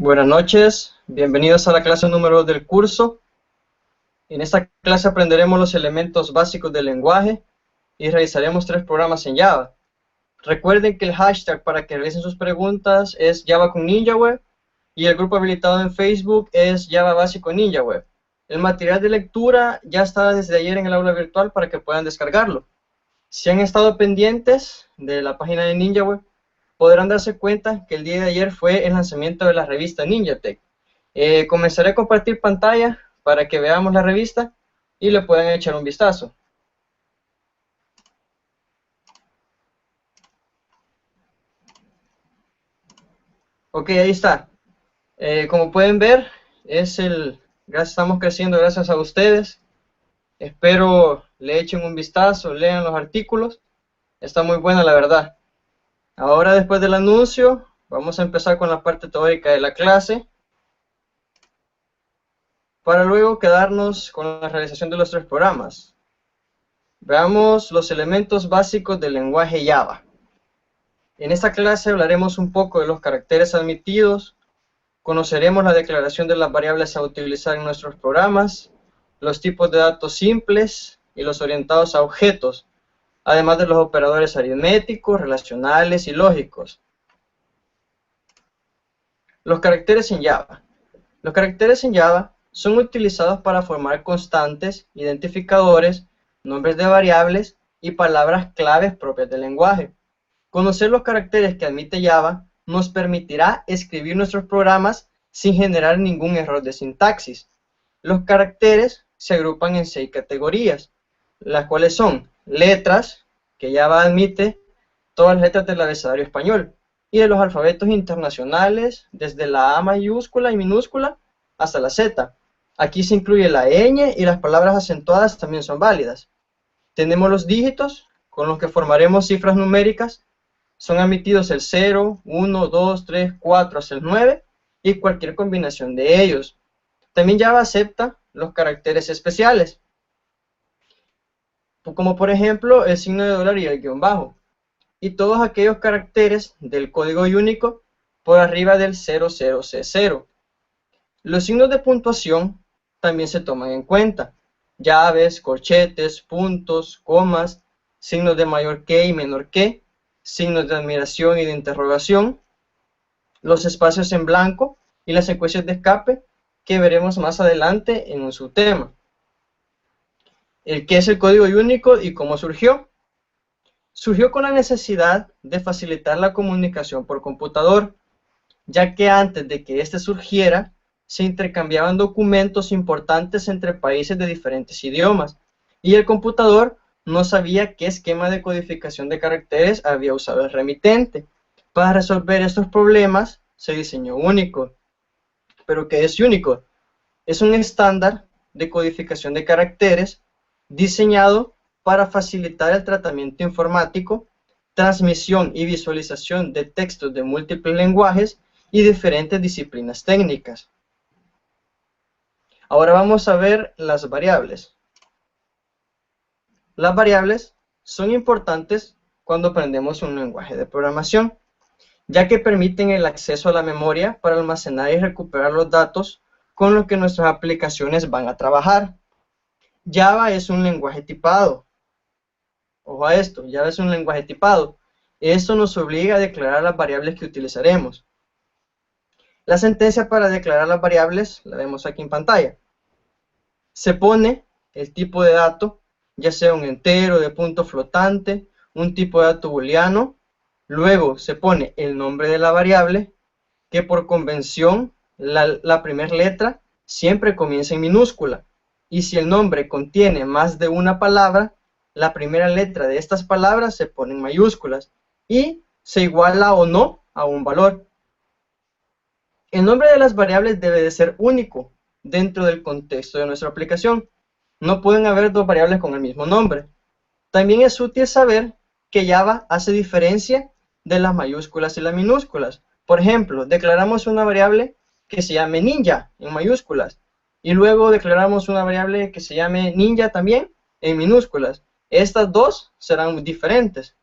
Buenas noches, bienvenidos a la clase número 2 del curso. En esta clase aprenderemos los elementos básicos del lenguaje y realizaremos 3 programas en Java. Recuerden que el hashtag para que realicen sus preguntas es Java con NinjaWeb y el grupo habilitado en Facebook es Java Básico NinjaWeb. El material de lectura ya está desde ayer en el aula virtual para que puedan descargarlo. Si han estado pendientes de la página de NinjaWeb, podrán darse cuenta que el día de ayer fue el lanzamiento de la revista NinjaTech. Comenzaré a compartir pantalla para que veamos la revista y le puedan echar un vistazo. Ok, ahí está. Como pueden ver, estamos creciendo gracias a ustedes. Espero le echen un vistazo, lean los artículos. Está muy buena la verdad. Ahora, después del anuncio, vamos a empezar con la parte teórica de la clase, para luego quedarnos con la realización de los 3 programas. Veamos los elementos básicos del lenguaje Java. En esta clase hablaremos un poco de los caracteres admitidos, conoceremos la declaración de las variables a utilizar en nuestros programas, los tipos de datos simples y los orientados a objetos, además de los operadores aritméticos, relacionales y lógicos. Los caracteres en Java. Los caracteres en Java son utilizados para formar constantes, identificadores, nombres de variables y palabras claves propias del lenguaje. Conocer los caracteres que admite Java nos permitirá escribir nuestros programas sin generar ningún error de sintaxis. Los caracteres se agrupan en 6 categorías, las cuales son letras, que Java admite todas las letras del abecedario español, y de los alfabetos internacionales, desde la A mayúscula y minúscula hasta la Z. Aquí se incluye la ñ y las palabras acentuadas también son válidas. Tenemos los dígitos, con los que formaremos cifras numéricas. Son admitidos el 0, 1, 2, 3, 4 hasta el 9 y cualquier combinación de ellos. También Java acepta los caracteres especiales, como por ejemplo el signo de dólar y el guión bajo, y todos aquellos caracteres del código único por arriba del 00C0. Los signos de puntuación también se toman en cuenta: llaves, corchetes, puntos, comas, signos de mayor que y menor que, signos de admiración y de interrogación, los espacios en blanco y las secuencias de escape que veremos más adelante en un subtema. ¿Qué es el código único y cómo surgió? Surgió con la necesidad de facilitar la comunicación por computador, ya que antes de que este surgiera, se intercambiaban documentos importantes entre países de diferentes idiomas, y el computador no sabía qué esquema de codificación de caracteres había usado el remitente. Para resolver estos problemas se diseñó Unicode. ¿Pero qué es Unicode? Es un estándar de codificación de caracteres diseñado para facilitar el tratamiento informático, transmisión y visualización de textos de múltiples lenguajes y diferentes disciplinas técnicas. Ahora vamos a ver las variables. Las variables son importantes cuando aprendemos un lenguaje de programación, ya que permiten el acceso a la memoria para almacenar y recuperar los datos con los que nuestras aplicaciones van a trabajar. Java es un lenguaje tipado. Ojo a esto, Java es un lenguaje tipado. Esto nos obliga a declarar las variables que utilizaremos. La sentencia para declarar las variables la vemos aquí en pantalla. Se pone el tipo de dato, ya sea un entero, de punto flotante, un tipo de dato booleano. Luego se pone el nombre de la variable, que por convención la primera letra siempre comienza en minúscula. Y si el nombre contiene más de una palabra, la primera letra de estas palabras se pone en mayúsculas y se iguala o no a un valor. El nombre de las variables debe de ser único dentro del contexto de nuestra aplicación. No pueden haber 2 variables con el mismo nombre. También es útil saber que Java hace diferencia de las mayúsculas y las minúsculas. Por ejemplo, declaramos una variable que se llame ninja en mayúsculas y luego declaramos una variable que se llame ninja también en minúsculas. Estas 2 serán diferentes.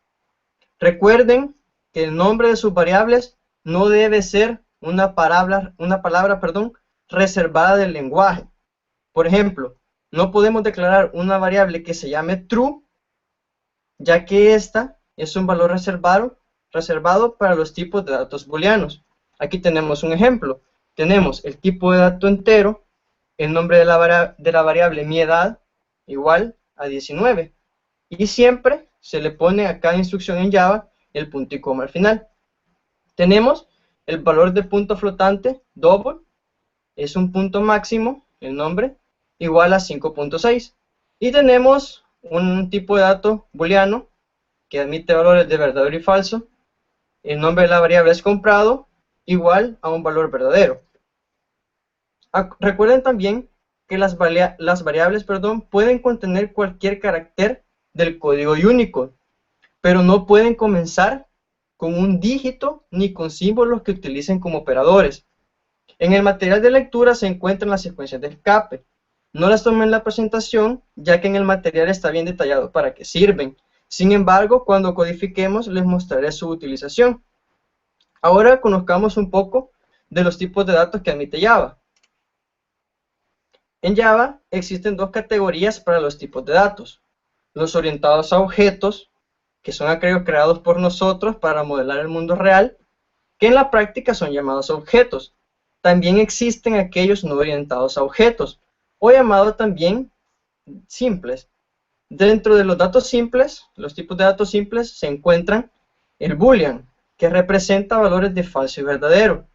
Recuerden que el nombre de sus variables no debe ser una palabra, perdón, reservada del lenguaje. Por ejemplo, no podemos declarar una variable que se llame true, ya que esta es un valor reservado para los tipos de datos booleanos. Aquí tenemos un ejemplo. Tenemos el tipo de dato entero, el nombre de la variable mi edad, igual a 19. Y siempre se le pone a cada instrucción en Java el punto y coma al final. Tenemos el valor de punto flotante, double, es un punto máximo, el nombre, igual a 5.6. Y tenemos un tipo de dato booleano que admite valores de verdadero y falso. El nombre de la variable es comprado, igual a un valor verdadero. Recuerden también que las variables pueden contener cualquier carácter del código Unicode, pero no pueden comenzar con un dígito ni con símbolos que utilicen como operadores. En el material de lectura se encuentran las secuencias de escape. No las tomé en la presentación, ya que en el material está bien detallado para qué sirven. Sin embargo, cuando codifiquemos les mostraré su utilización. Ahora conozcamos un poco de los tipos de datos que admite Java. En Java existen dos categorías para los tipos de datos. Los orientados a objetos, que son aquellos creados por nosotros para modelar el mundo real, que en la práctica son llamados objetos. También existen aquellos no orientados a objetos, o llamados también simples. Dentro de los datos simples, los tipos de datos simples, se encuentran el boolean, que representa valores de falso y verdadero.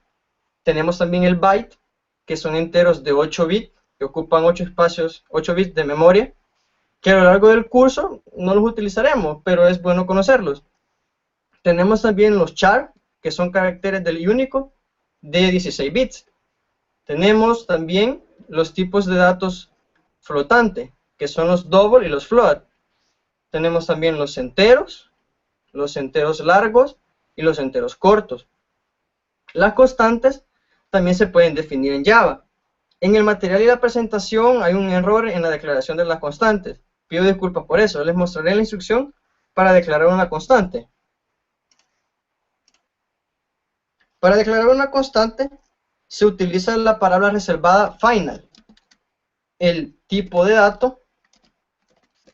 Tenemos también el byte, que son enteros de 8 bits, que ocupan 8 bits de memoria, que a lo largo del curso no los utilizaremos, pero es bueno conocerlos. Tenemos también los char, que son caracteres del Unicode de 16 bits. Tenemos también los tipos de datos flotante, que son los double y los float. Tenemos también los enteros largos y los enteros cortos. Las constantes también se pueden definir en Java. En el material y la presentación hay un error en la declaración de las constantes. Pido disculpas por eso. Les mostraré la instrucción para declarar una constante. Para declarar una constante se utiliza la palabra reservada final. El tipo de dato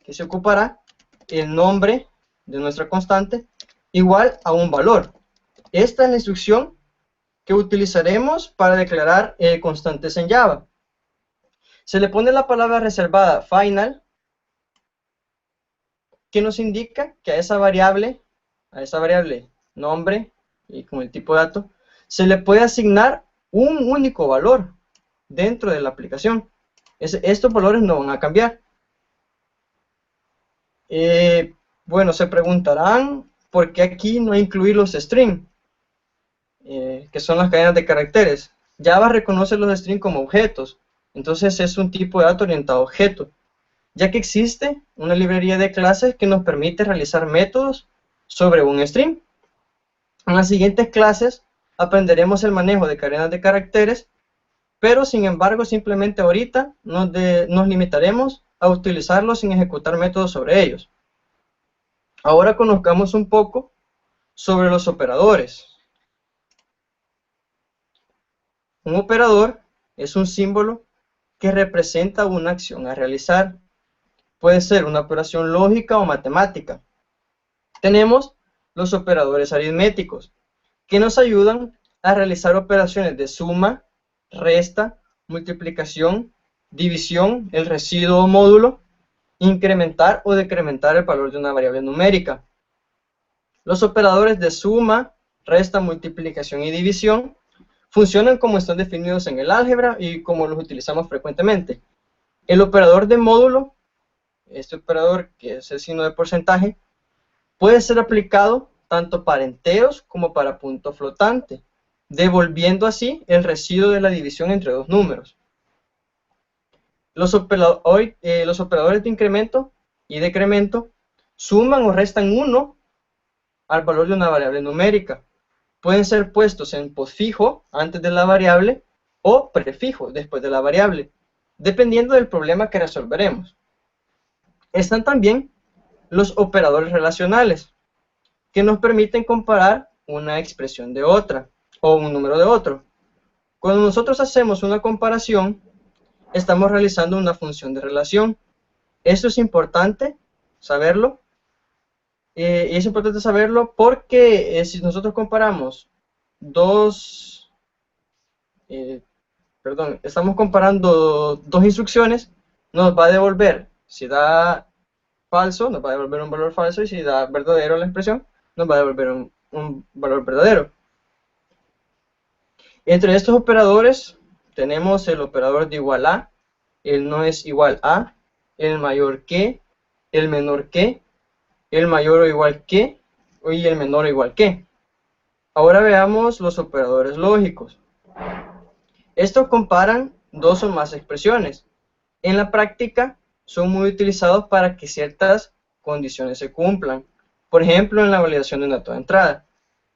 que se ocupará, el nombre de nuestra constante, igual a un valor. Esta es la instrucción que utilizaremos para declarar constantes en Java. Se le pone la palabra reservada final, que nos indica que a esa variable nombre y con el tipo de dato, se le puede asignar un único valor dentro de la aplicación. Estos valores no van a cambiar. Bueno, se preguntarán por qué aquí no incluir los strings, que son las cadenas de caracteres. Java reconoce los strings como objetos, entonces es un tipo de dato orientado a objetos, ya que existe una librería de clases que nos permite realizar métodos sobre un string. En las siguientes clases aprenderemos el manejo de cadenas de caracteres, pero sin embargo simplemente ahorita nos limitaremos a utilizarlos sin ejecutar métodos sobre ellos. Ahora conozcamos un poco sobre los operadores. Un operador es un símbolo que representa una acción a realizar. Puede ser una operación lógica o matemática. Tenemos los operadores aritméticos, que nos ayudan a realizar operaciones de suma, resta, multiplicación, división, el residuo o módulo, incrementar o decrementar el valor de una variable numérica. Los operadores de suma, resta, multiplicación y división funcionan como están definidos en el álgebra y como los utilizamos frecuentemente. El operador de módulo, este operador que es el signo de porcentaje, puede ser aplicado tanto para enteros como para punto flotante, devolviendo así el residuo de la división entre dos números. Los operadores de incremento y decremento suman o restan 1 al valor de una variable numérica. Pueden ser puestos en postfijo antes de la variable o prefijo después de la variable, dependiendo del problema que resolveremos. Están también los operadores relacionales, que nos permiten comparar una expresión de otra, o un número de otro. Cuando nosotros hacemos una comparación, estamos realizando una función de relación. Esto es importante saberlo. Y es importante saberlo porque si nosotros comparamos estamos comparando dos instrucciones, nos va a devolver, si da falso, nos va a devolver un valor falso, y si da verdadero la expresión, nos va a devolver un valor verdadero. Entre estos operadores tenemos el operador de igual a, el no es igual a, el mayor que, el menor que, el mayor o igual que, y el menor o igual que. Ahora veamos los operadores lógicos. Estos comparan dos o más expresiones. En la práctica son muy utilizados para que ciertas condiciones se cumplan. Por ejemplo, en la validación de un dato de entrada.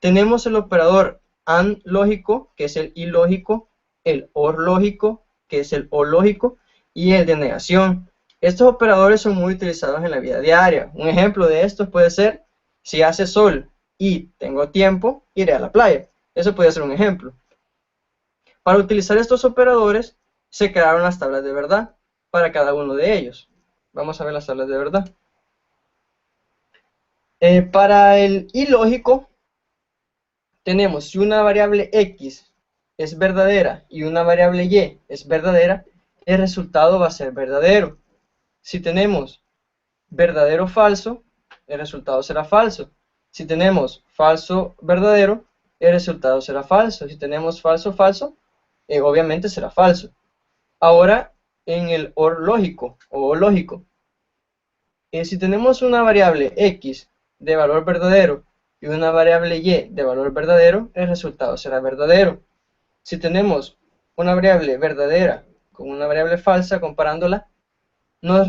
Tenemos el operador AND lógico, que es el ilógico, el OR lógico, que es el O lógico, y el de negación. Estos operadores son muy utilizados en la vida diaria. Un ejemplo de estos puede ser: si hace sol y tengo tiempo, iré a la playa. Eso puede ser un ejemplo. Para utilizar estos operadores, se crearon las tablas de verdad para cada uno de ellos. Vamos a ver las tablas de verdad. Para el ilógico, tenemos: si una variable x es verdadera y una variable y es verdadera, el resultado va a ser verdadero. Si tenemos verdadero falso, el resultado será falso. Si tenemos falso verdadero, el resultado será falso. Si tenemos falso falso, obviamente será falso. Ahora, en el OR lógico o lógico, si tenemos una variable x de valor verdadero y una variable y de valor verdadero, el resultado será verdadero. Si tenemos una variable verdadera con una variable falsa, comparándola, nos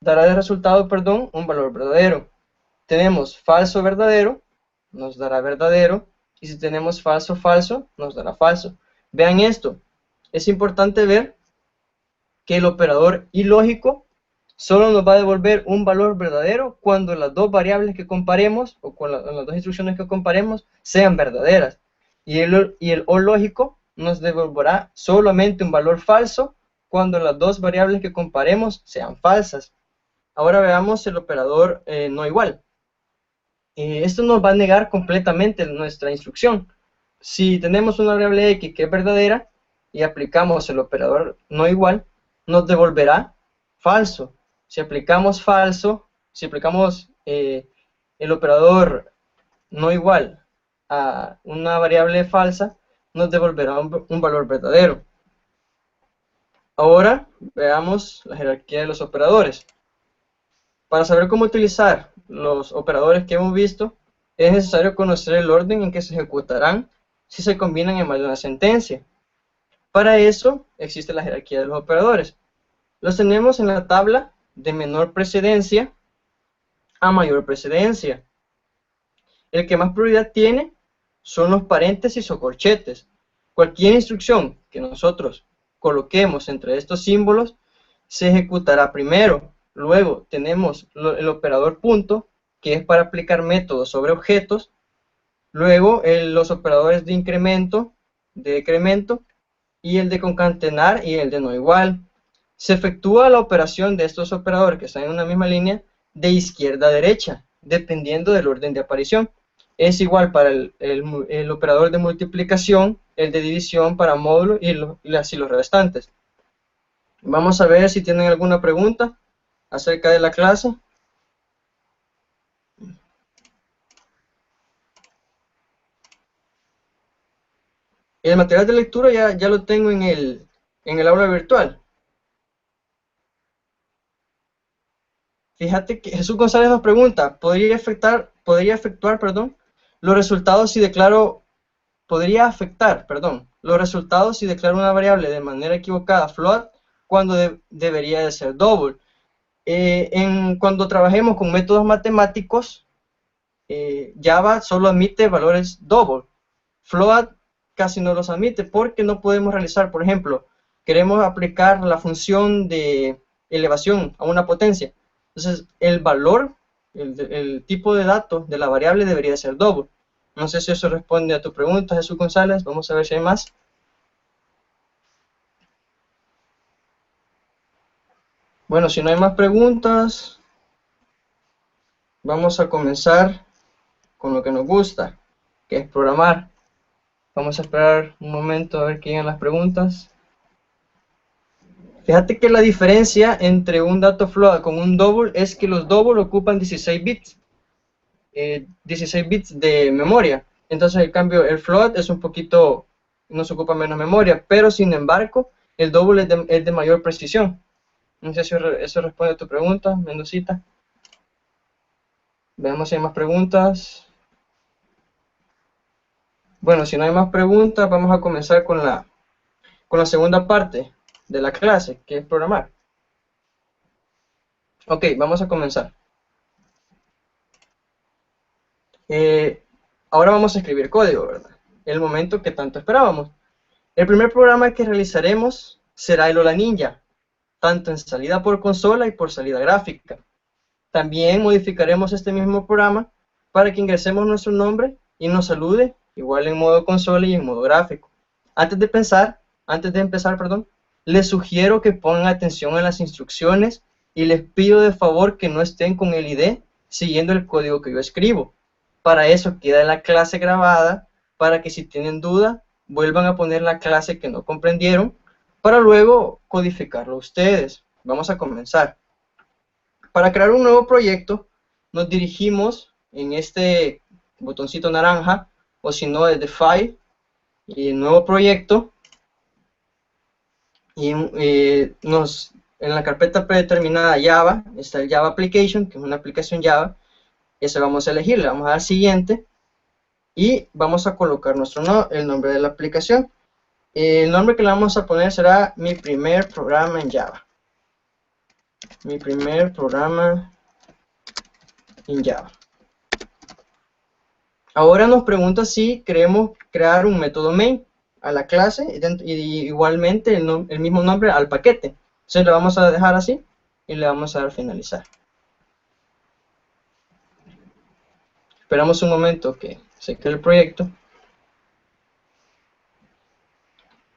dará de resultado, un valor verdadero. Tenemos falso verdadero, nos dará verdadero, y si tenemos falso falso, nos dará falso. Vean esto, es importante ver que el operador ilógico solo nos va a devolver un valor verdadero cuando las dos variables que comparemos, o cuando las dos instrucciones que comparemos, sean verdaderas. Y el O lógico nos devolverá solamente un valor falso cuando las dos variables que comparemos sean falsas. Ahora veamos el operador no igual. Esto nos va a negar completamente nuestra instrucción. Si tenemos una variable x que es verdadera y aplicamos el operador no igual, nos devolverá falso. Si aplicamos el operador no igual a una variable falsa, nos devolverá un valor verdadero. Ahora veamos la jerarquía de los operadores. Para saber cómo utilizar los operadores que hemos visto, es necesario conocer el orden en que se ejecutarán si se combinan en más de una sentencia. Para eso existe la jerarquía de los operadores. Los tenemos en la tabla de menor precedencia a mayor precedencia. El que más prioridad tiene son los paréntesis o corchetes. Cualquier instrucción que nosotros coloquemos entre estos símbolos se ejecutará primero. Luego tenemos el operador punto, que es para aplicar métodos sobre objetos. Luego los operadores de incremento, de decremento, y el de concatenar y el de no igual. Se efectúa la operación de estos operadores que están en una misma línea de izquierda a derecha, dependiendo del orden de aparición. Es igual para el operador de multiplicación, el de división para módulo y así los restantes. Vamos a ver si tienen alguna pregunta acerca de la clase. El material de lectura ya lo tengo en el aula virtual. Fíjate que Jesús González nos pregunta: ¿podría afectar, los resultados si declaro, los resultados si declaro una variable de manera equivocada float cuando debería de ser double? Cuando trabajemos con métodos matemáticos, Java solo admite valores double. Float casi no los admite porque no podemos realizar, por ejemplo, queremos aplicar la función de elevación a una potencia. Entonces, el valor, el tipo de datos de la variable debería ser double. No sé si eso responde a tu pregunta, Jesús González. Vamos a ver si hay más. Bueno, si no hay más preguntas, vamos a comenzar con lo que nos gusta, que es programar. Vamos a esperar un momento a ver que lleguen las preguntas. Fíjate que la diferencia entre un dato float con un double es que los double ocupan 16 bits. 16 bits de memoria. Entonces, en cambio, el float es un poquito, nos ocupa menos memoria, pero sin embargo, el double es de mayor precisión. No sé si eso responde a tu pregunta, Mendocita. Veamos si hay más preguntas. Bueno, si no hay más preguntas, vamos a comenzar con la segunda parte de la clase, que es programar. Ok, vamos a comenzar. Ahora vamos a escribir código, ¿verdad? El momento que tanto esperábamos. El primer programa que realizaremos será el Hola Ninja, tanto en salida por consola y por salida gráfica. También modificaremos este mismo programa para que ingresemos nuestro nombre y nos salude, igual en modo consola y en modo gráfico. Antes de empezar, les sugiero que pongan atención a las instrucciones y les pido de favor que no estén con el ID siguiendo el código que yo escribo. Para eso queda la clase grabada, para que si tienen duda, vuelvan a poner la clase que no comprendieron, para luego codificarlo ustedes. Vamos a comenzar. Para crear un nuevo proyecto, nos dirigimos en este botoncito naranja, o si no, desde File, y Nuevo Proyecto, y en la carpeta predeterminada Java, está el Java Application, que es una aplicación Java. Ese vamos a elegir, le vamos a dar Siguiente, y vamos a colocar el nombre de la aplicación. El nombre que le vamos a poner será Mi Primer Programa en Java. Mi Primer Programa en Java. Ahora nos pregunta si queremos crear un método main a la clase y igualmente el mismo nombre al paquete. Entonces le vamos a dejar así y le vamos a dar finalizar. Esperamos un momento que se cree el proyecto.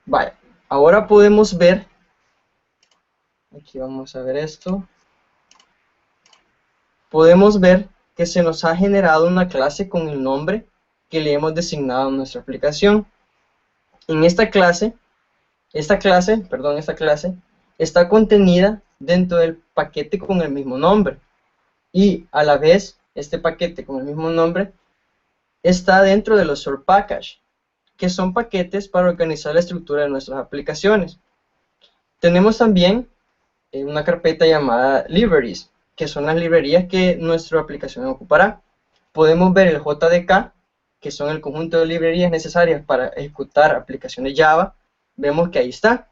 Vaya, ahora podemos ver, aquí vamos a ver esto, podemos ver que se nos ha generado una clase con el nombre que le hemos designado a nuestra aplicación. En esta clase está contenida dentro del paquete con el mismo nombre, y a la vez este paquete con el mismo nombre está dentro de los sort package, que son paquetes para organizar la estructura de nuestras aplicaciones. Tenemos también una carpeta llamada libraries, que son las librerías que nuestra aplicación ocupará. Podemos ver el JDK, que son el conjunto de librerías necesarias para ejecutar aplicaciones Java. Vemos que ahí está.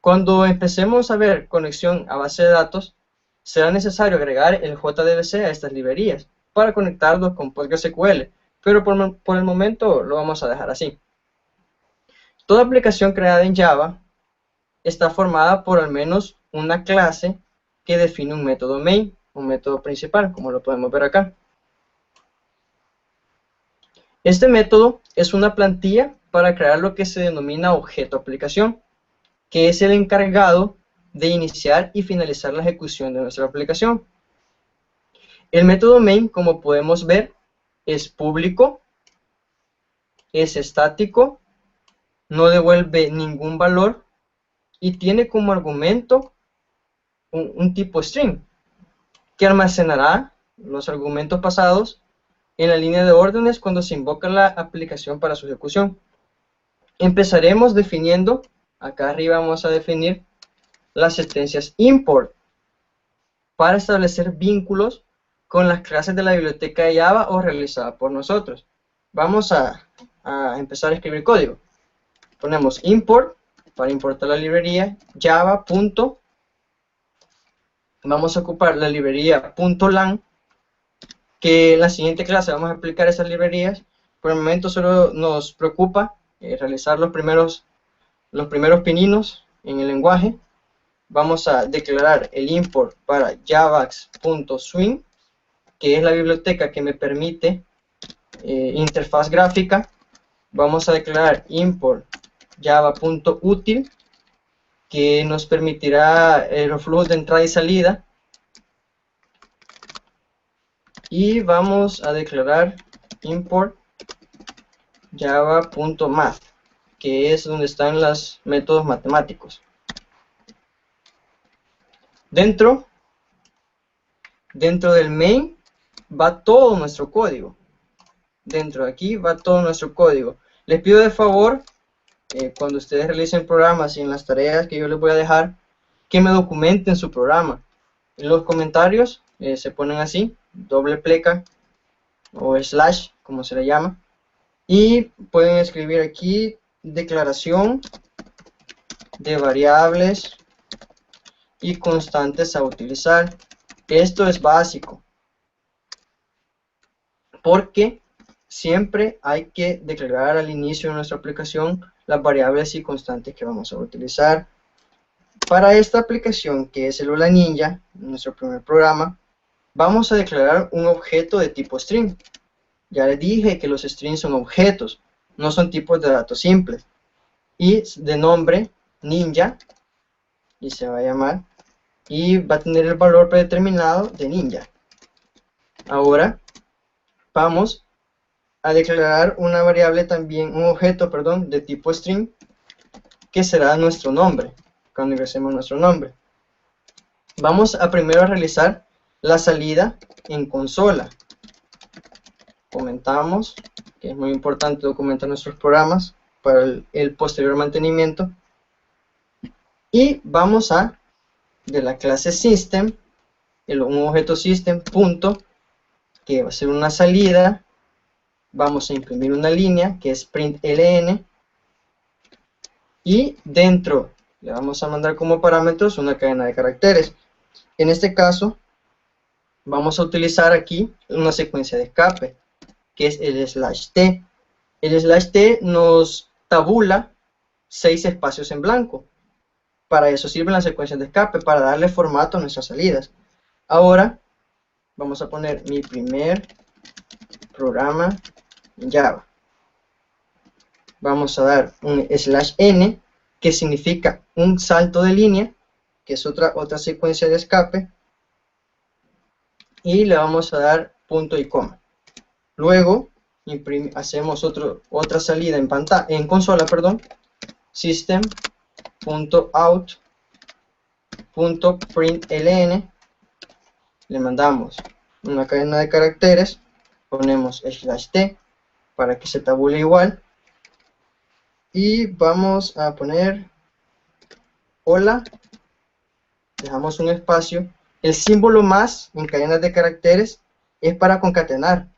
Cuando empecemos a ver conexión a base de datos, será necesario agregar el JDBC a estas librerías para conectarlos con PostgreSQL, pero por el momento lo vamos a dejar así. Toda aplicación creada en Java está formada por al menos una clase que define un método main, un método principal, como lo podemos ver acá. Este método es una plantilla para crear lo que se denomina objeto aplicación, que es el encargado de iniciar y finalizar la ejecución de nuestra aplicación. El método main, como podemos ver, es público, es estático, no devuelve ningún valor y tiene como argumento un tipo string, que almacenará los argumentos pasados en la línea de órdenes cuando se invoca la aplicación para su ejecución. Empezaremos definiendo, acá arriba vamos a definir las sentencias import para establecer vínculos con las clases de la biblioteca de Java o realizada por nosotros. Vamos a empezar a escribir código. Ponemos import para importar la librería Java. Vamos a ocupar la librería .lang, que en la siguiente clase vamos a aplicar esas librerías. Por el momento solo nos preocupa realizar los primeros pininos en el lenguaje. Vamos a declarar el import para javax.swing, que es la biblioteca que me permite interfaz gráfica, vamos a declarar import java.util, que nos permitirá los flujos de entrada y salida, y vamos a declarar import java.math, que es donde están los métodos matemáticos. Dentro del main va todo nuestro código. Dentro de aquí va todo nuestro código. Les pido de favor, cuando ustedes realicen programas y en las tareas que yo les voy a dejar, que me documenten su programa. En los comentarios se ponen así, doble pleca o slash, como se le llama, y pueden escribir aquí declaración de variables y constantes a utilizar. Esto es básico, porque siempre hay que declarar al inicio de nuestra aplicación las variables y constantes que vamos a utilizar. Para esta aplicación, que es el Hola Ninja, nuestro primer programa, vamos a declarar un objeto de tipo string. Ya les dije que los strings son objetos, no son tipos de datos simples. Y de nombre ninja, y se va a llamar, y va a tener el valor predeterminado de ninja. Ahora vamos a declarar una variable también, un objeto, perdón, de tipo string, que será nuestro nombre, cuando ingresemos nuestro nombre. Vamos a primero realizar la salida en consola. Comentamos que es muy importante documentar nuestros programas para el posterior mantenimiento. Y vamos a, de la clase system, un objeto system, punto, que va a ser una salida. Vamos a imprimir una línea que es println, y dentro le vamos a mandar como parámetros una cadena de caracteres. En este caso vamos a utilizar aquí una secuencia de escape, que es el /t. El /t nos tabula 6 espacios en blanco. Para eso sirven las secuencias de escape, para darle formato a nuestras salidas. Ahora vamos a poner mi primer programa en Java. Vamos a dar un /n, que significa un salto de línea, que es otra secuencia de escape, y le vamos a dar punto y coma. Luego hacemos otra salida en consola, perdón, system.out.println, le mandamos una cadena de caracteres, ponemos /t para que se tabule igual, y vamos a poner hola, dejamos un espacio. El símbolo más en cadenas de caracteres es para concatenar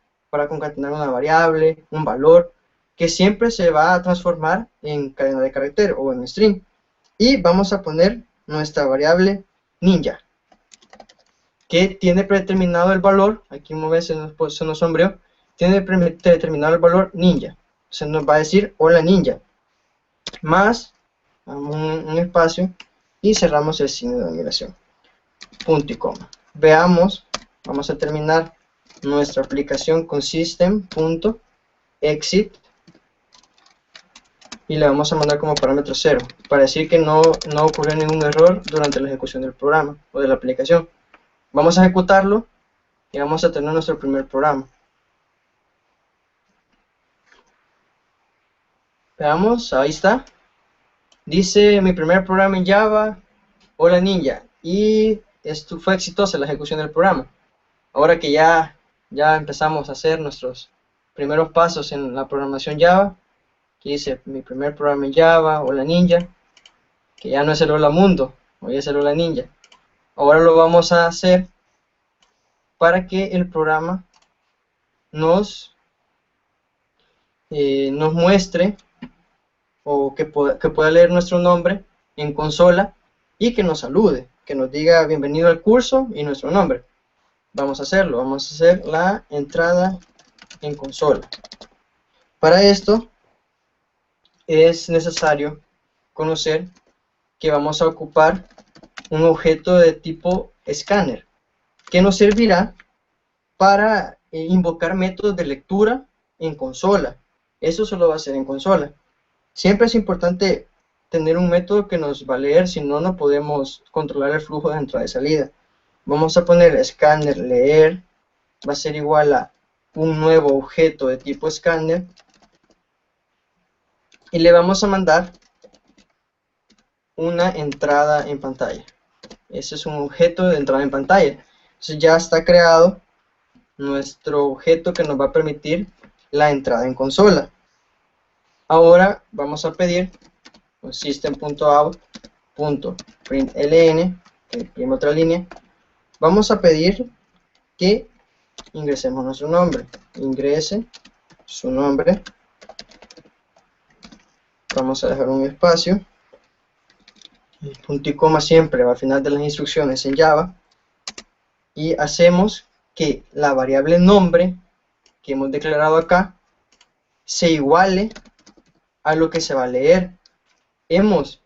una variable, un valor, que siempre se va a transformar en cadena de caracteres o en string. Y vamos a poner nuestra variable ninja, que tiene predeterminado el valor, aquí un momento se nos sombreó, tiene predeterminado el valor ninja, se nos va a decir hola ninja, más un espacio y cerramos el signo de admiración, punto y coma. Veamos, vamos a terminar nuestra aplicación con system.exit y le vamos a mandar como parámetro 0 para decir que no ocurrió ningún error durante la ejecución del programa o de la aplicación. Vamos a ejecutarlo y vamos a tener nuestro primer programa. Veamos, ahí está. Dice mi primer programa en Java, hola ninja, y esto fue exitosa la ejecución del programa. Ahora que ya empezamos a hacer nuestros primeros pasos en la programación Java, aquí dice mi primer programa en Java, hola ninja, que ya no es el hola mundo, hoy es el hola ninja. Ahora lo vamos a hacer para que el programa nos muestre o que pueda leer nuestro nombre en consola y que nos salude, que nos diga bienvenido al curso y nuestro nombre. Vamos a hacerlo, vamos a hacer la entrada en consola. Para esto es necesario conocer que vamos a ocupar un objeto de tipo scanner, que nos servirá para invocar métodos de lectura en consola. Eso solo va a ser en consola. Siempre es importante tener un método que nos va a leer, si no, no podemos controlar el flujo de entrada y salida. Vamos a poner escáner leer, va a ser igual a un nuevo objeto de tipo escáner, y le vamos a mandar una entrada en pantalla. Ese es un objeto de entrada en pantalla. Entonces ya está creado nuestro objeto que nos va a permitir la entrada en consola. Ahora vamos a pedir system.out.println, que imprime otra línea. Vamos a pedir que ingresemos nuestro nombre. Ingrese su nombre. Vamos a dejar un espacio. El punto y coma siempre va al final de las instrucciones en Java. Y hacemos que la variable nombre que hemos declarado acá se iguale a lo que se va a leer. Hemos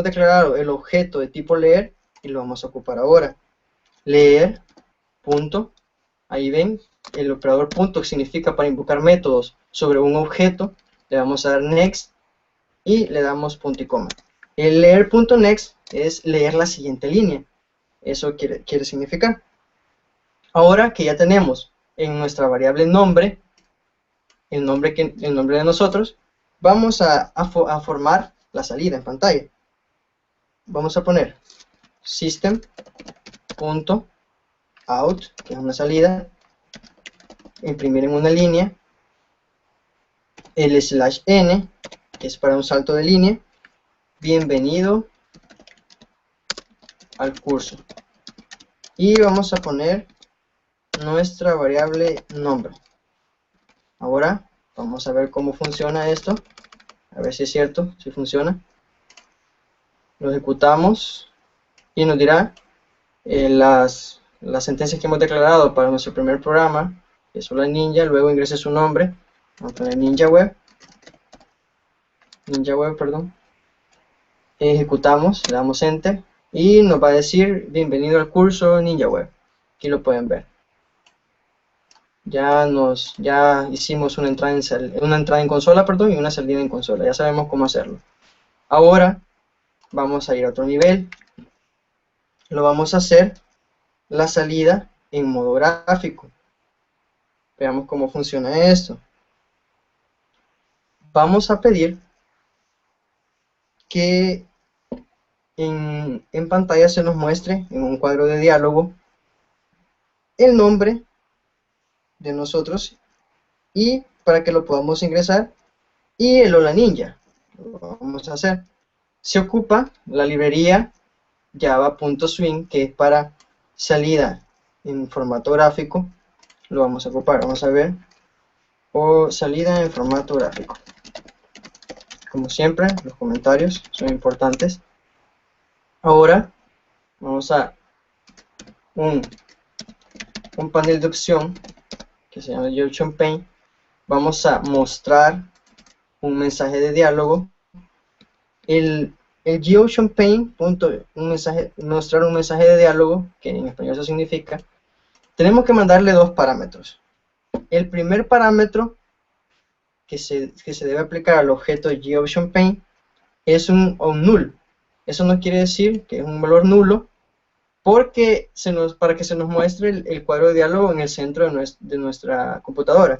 declarado el objeto de tipo leer y lo vamos a ocupar ahora. Leer, punto, ahí ven, el operador punto significa para invocar métodos sobre un objeto. Le vamos a dar next y le damos punto y coma. El leer.next es leer la siguiente línea. Eso quiere significar. Ahora que ya tenemos en nuestra variable nombre el nombre de nosotros, vamos a formar la salida en pantalla. Vamos a poner system.out, que es una salida, imprimir en una línea, el /n, que es para un salto de línea, bienvenido al curso, y vamos a poner nuestra variable nombre. Ahora vamos a ver cómo funciona esto, a ver si es cierto, si funciona. Lo ejecutamos y nos dirá las sentencias que hemos declarado para nuestro primer programa, que es Hola Ninja. Luego ingrese su nombre, vamos a poner Ninja Web, perdón. Ejecutamos, le damos Enter y nos va a decir bienvenido al curso Ninja Web. Aquí lo pueden ver. Ya hicimos una entrada en consola, perdón, y una salida en consola. Ya sabemos cómo hacerlo. Ahora vamos a ir a otro nivel. Lo vamos a hacer la salida en modo gráfico. Veamos cómo funciona esto. Vamos a pedir que en pantalla se nos muestre en un cuadro de diálogo el nombre de nosotros, y para que lo podamos ingresar, y el Hola Ninja. Lo vamos a hacer. Se ocupa la librería java.swing, que es para salida en formato gráfico. Lo vamos a ocupar, vamos a ver, o salida en formato gráfico. Como siempre, los comentarios son importantes. Ahora vamos a un panel de opción que se llama GeoOption Pane. Vamos a mostrar un mensaje de diálogo. El GeoOption Pane, mostrar un mensaje de diálogo, que en español eso significa, tenemos que mandarle dos parámetros. El primer parámetro que se debe aplicar al objeto GeoOption Pane es un null. Eso no quiere decir que es un valor nulo, porque para que se nos muestre el cuadro de diálogo en el centro de nuestra computadora.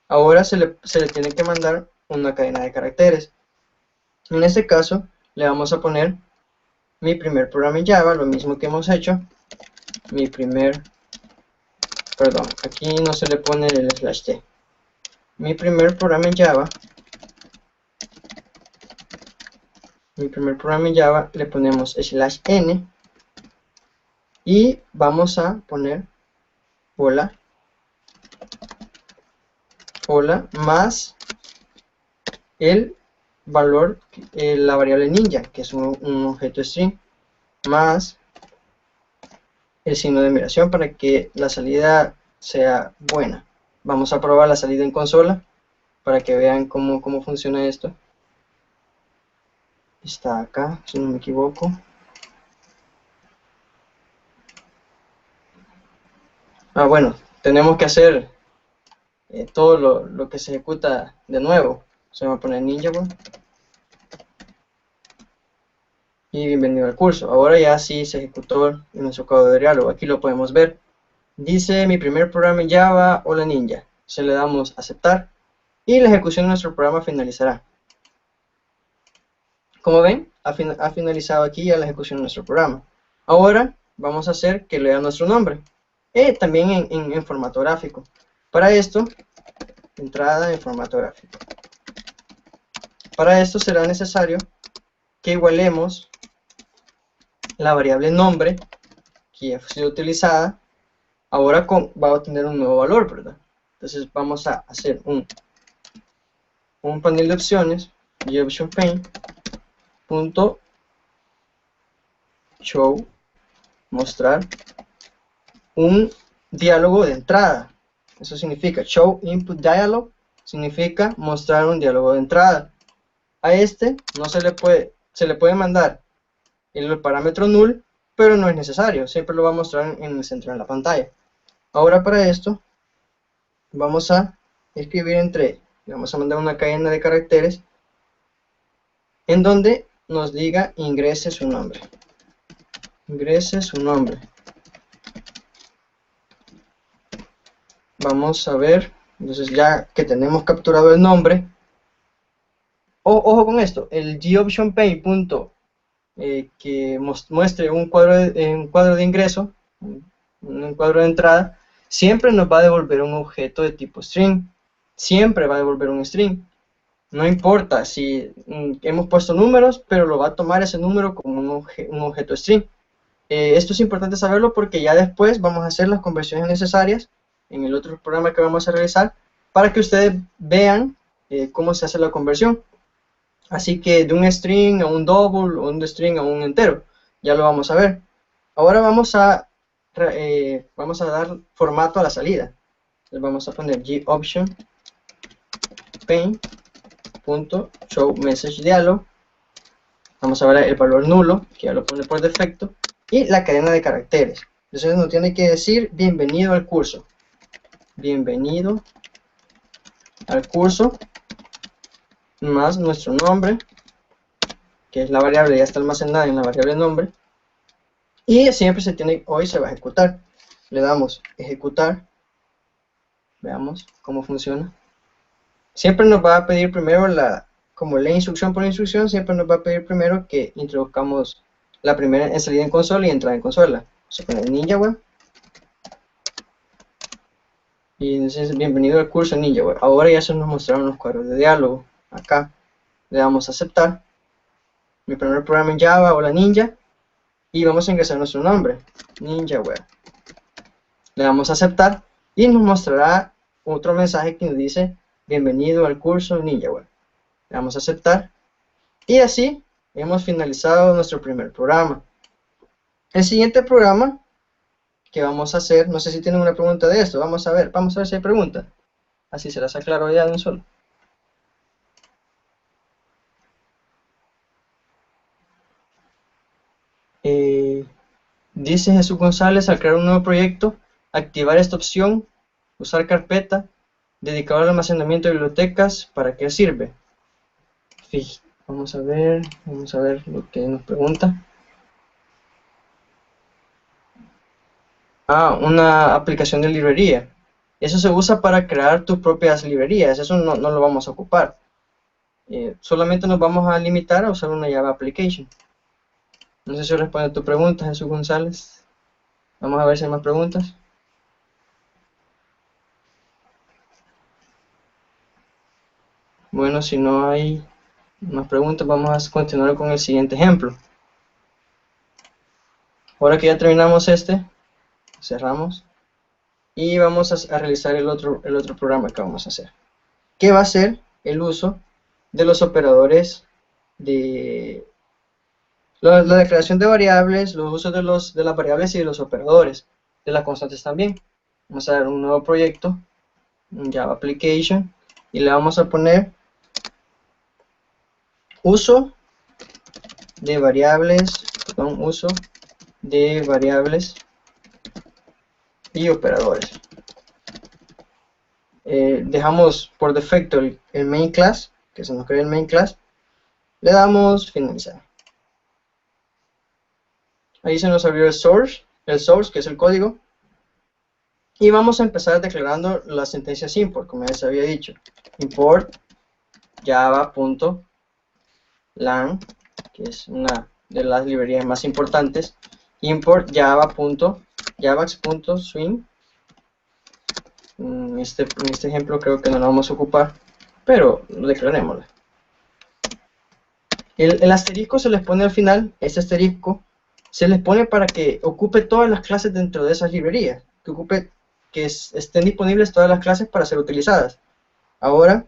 Ahora se le tiene que mandar una cadena de caracteres. En este caso le vamos a poner mi primer programa en Java, lo mismo que hemos hecho. Aquí no se le pone el /t. Mi primer programa en Java. Le ponemos /n y vamos a poner hola más el valor, la variable ninja, que es un objeto string, más el signo de admiración para que la salida sea buena. Vamos a probar la salida en consola para que vean cómo funciona esto. Está acá, si no me equivoco. Bueno, tenemos que hacer todo lo que se ejecuta de nuevo. Se va a poner Ninja Web. Y bienvenido al curso. Ahora ya sí se ejecutó en nuestro código de diálogo. Aquí lo podemos ver. Dice mi primer programa en Java, hola Ninja. Se le damos aceptar y la ejecución de nuestro programa finalizará. Como ven, ha finalizado aquí ya la ejecución de nuestro programa. Ahora vamos a hacer que lea nuestro nombre, también en formato gráfico. Para esto, entrada en formato gráfico. Para esto será necesario que igualemos la variable nombre que ha sido utilizada. Ahora va a obtener un nuevo valor, ¿verdad? Entonces vamos a hacer un panel de opciones, GOptionPane, punto show, mostrar un diálogo de entrada. Eso significa show input dialog, significa mostrar un diálogo de entrada. A este no se le puede mandar el parámetro null, pero no es necesario, siempre lo va a mostrar en el centro de la pantalla. Ahora para esto vamos a escribir vamos a mandar una cadena de caracteres en donde nos diga ingrese su nombre. Ingrese su nombre. Vamos a ver, entonces ya que tenemos capturado el nombre, ojo con esto, el GOptionPane punto que muestre un cuadro de ingreso, un cuadro de entrada, siempre nos va a devolver un objeto de tipo string, siempre va a devolver un string. No importa si hemos puesto números, pero lo va a tomar ese número como un objeto string. Esto es importante saberlo porque ya después vamos a hacer las conversiones necesarias en el otro programa que vamos a realizar para que ustedes vean cómo se hace la conversión. Así que de un string a un double, o un string a un entero, ya lo vamos a ver. Ahora vamos a dar formato a la salida. Entonces vamos a poner GOption pane.show message dialog. Vamos a ver el valor nulo, que ya lo pone por defecto, y la cadena de caracteres. Entonces nos tiene que decir bienvenido al curso. Bienvenido al curso más nuestro nombre, que es la variable, ya está almacenada en la variable nombre, y siempre hoy se va a ejecutar. Le damos ejecutar, veamos cómo funciona. Siempre nos va a pedir primero, como la instrucción por instrucción, siempre nos va a pedir primero que introduzcamos la primera en salida en consola y entrada en consola. Vamos a poner Ninja Web. Y entonces, bienvenido al curso Ninja Web. Ahora ya se nos mostraron los cuadros de diálogo. Acá le damos a aceptar. Mi primer programa en Java, hola Ninja. Y vamos a ingresar nuestro nombre, Ninja Web. Le damos a aceptar y nos mostrará otro mensaje que nos dice bienvenido al curso Ninja Web. Le damos a aceptar y así hemos finalizado nuestro primer programa. El siguiente programa que vamos a hacer, no sé si tienen una pregunta de esto, vamos a ver si hay preguntas. Así se las aclaro ya de un solo. Dice Jesús González, al crear un nuevo proyecto, activar esta opción, usar carpeta, dedicado al almacenamiento de bibliotecas, ¿para qué sirve? Vamos a ver lo que nos pregunta. Una aplicación de librería. Eso se usa para crear tus propias librerías, eso no lo vamos a ocupar. Solamente nos vamos a limitar a usar una Java Application. No sé si responde a tu pregunta, Jesús González. Vamos a ver si hay más preguntas. Bueno, si no hay más preguntas, vamos a continuar con el siguiente ejemplo. Ahora que ya terminamos cerramos y vamos a realizar el otro programa que vamos a hacer, que va a ser el uso de los operadores de la declaración de variables, los usos de las variables y de los operadores, de las constantes también. Vamos a dar un nuevo proyecto, un Java Application, y le vamos a poner uso de variables y operadores. dejamos por defecto el main class, que se nos crea el main class, le damos finalizar. Ahí se nos abrió el source que es el código, y vamos a empezar declarando las sentencias import, como ya les había dicho. Import java.lang, que es una de las librerías más importantes. Import javax.swing. En este ejemplo creo que no lo vamos a ocupar, pero declarémoslo. El asterisco se les pone al final. Ese asterisco se les pone para que ocupe todas las clases dentro de esas librerías, que estén disponibles todas las clases para ser utilizadas. Ahora